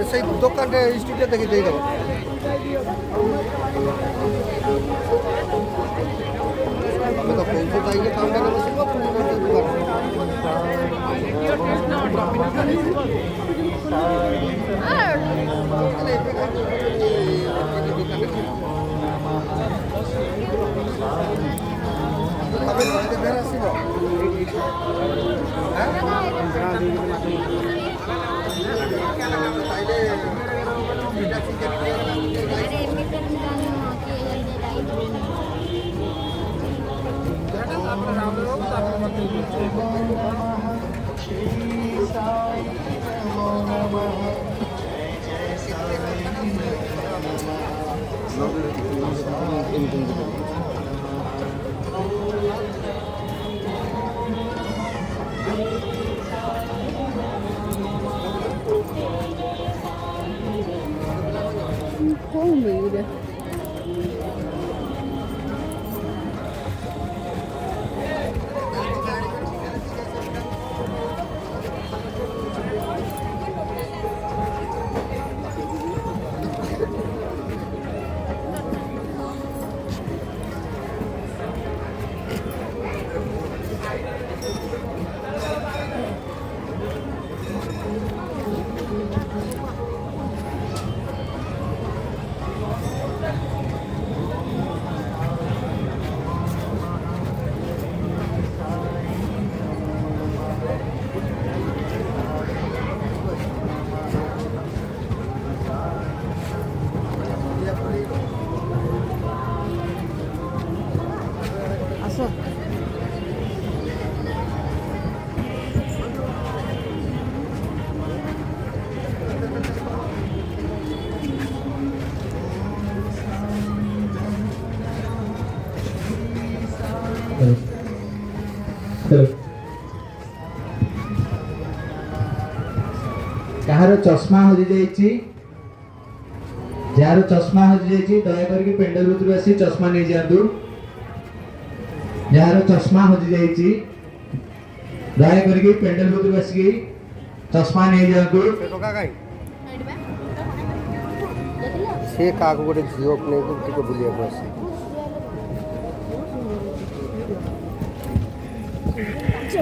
সেই দোকানটা স্টুডিও থেকে দিয়ে দেবো तो पैसे चाहिए काम करने में सिर्फ homemade. कहार चश्मा हजि जाइछि जार चश्मा हजि जाइछि दया करके पेंडल भीतर आसी चश्मा नहीं जातु जार चश्मा हजि जाइछि दया करके पेंडल भीतर आसी चश्मा नहीं जातु से कागो गोटे झील नहीं बुलिया आस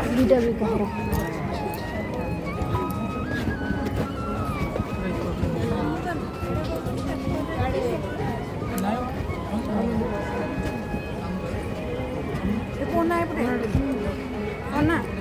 दुईटा भी कह कौन है